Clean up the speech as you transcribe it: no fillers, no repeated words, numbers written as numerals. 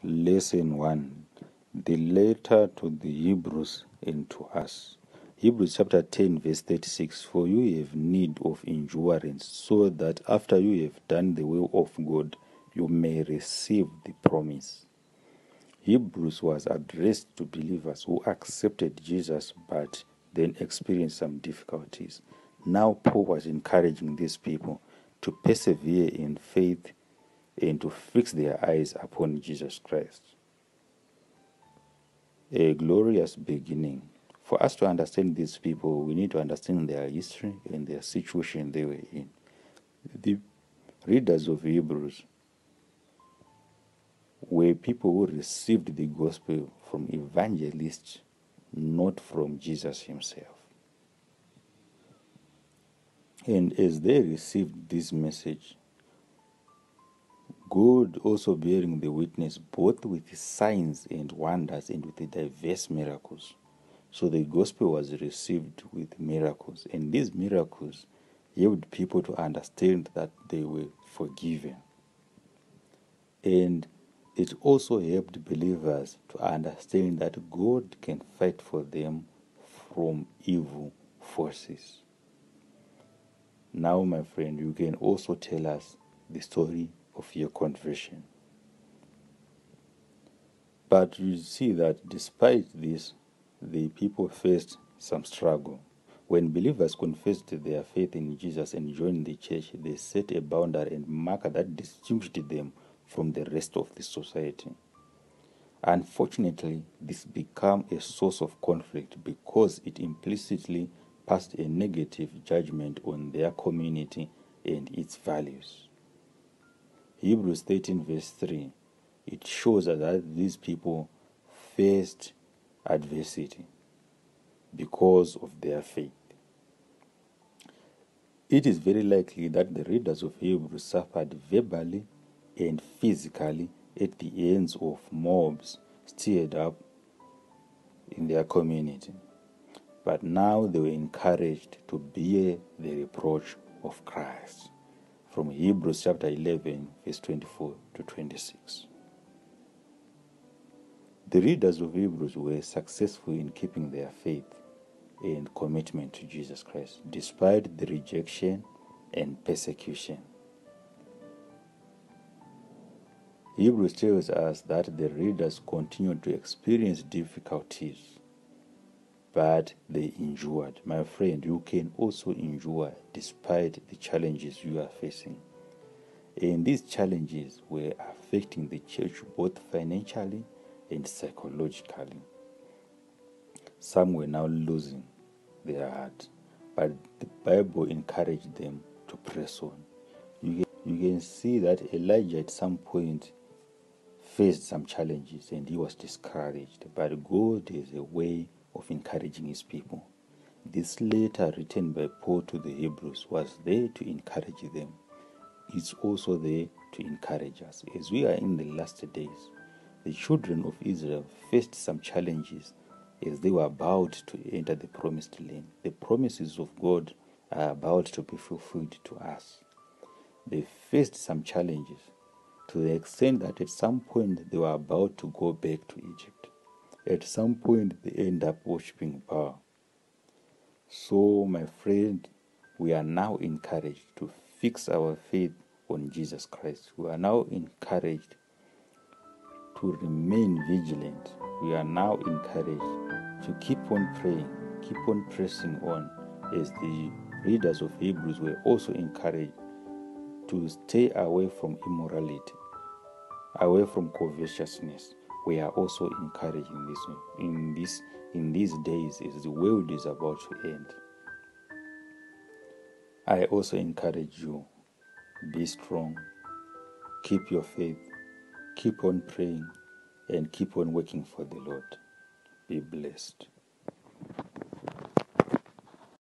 Lesson 1. The letter to the Hebrews and to us. Hebrews chapter 10 verse 36. For you have need of endurance, so that after you have done the will of God, you may receive the promise. Hebrews was addressed to believers who accepted Jesus but then experienced some difficulties. Now Paul was encouraging these people to persevere in faith and to fix their eyes upon Jesus Christ. A glorious beginning. For us to understand these people, we need to understand their history and their situation they were in. The readers of Hebrews were people who received the gospel from evangelists, not from Jesus himself. And as they received this message, God also bearing the witness both with signs and wonders and with the diverse miracles. So the gospel was received with miracles, and these miracles helped people to understand that they were forgiven. And it also helped believers to understand that God can fight for them from evil forces. Now, my friend, you can also tell us the story of your conversion. But you see that despite this, the people faced some struggle. When believers confessed their faith in Jesus and joined the church, they set a boundary and marker that distinguished them from the rest of the society. Unfortunately, this became a source of conflict because it implicitly passed a negative judgment on their community and its values. Hebrews 13 verse 3, it shows us that these people faced adversity because of their faith. It is very likely that the readers of Hebrews suffered verbally and physically at the hands of mobs stirred up in their community. But now they were encouraged to bear the reproach of Christ. From Hebrews chapter 11, verse 24 to 26. The readers of Hebrews were successful in keeping their faith and commitment to Jesus Christ, despite the rejection and persecution. Hebrews tells us that the readers continued to experience difficulties, but they endured. My friend, you can also endure despite the challenges you are facing. And these challenges were affecting the church both financially and psychologically. Some were now losing their heart, but the Bible encouraged them to press on. You can see that Elijah at some point faced some challenges and he was discouraged, but God has a way of encouraging his people. This letter written by Paul to the Hebrews was there to encourage them. It's also there to encourage us. As we are in the last days, the children of Israel faced some challenges as they were about to enter the promised land. The promises of God are about to be fulfilled to us. They faced some challenges to the extent that at some point they were about to go back to Egypt. At some point they end up worshipping Baal. So, my friend, we are now encouraged to fix our faith on Jesus Christ. We are now encouraged to remain vigilant. We are now encouraged to keep on praying, keep on pressing on, as the readers of Hebrews were also encouraged to stay away from immorality, away from covetousness. We are also encouraging this in these days as the world is about to end. I also encourage you, be strong, keep your faith, keep on praying, and keep on working for the Lord. Be blessed.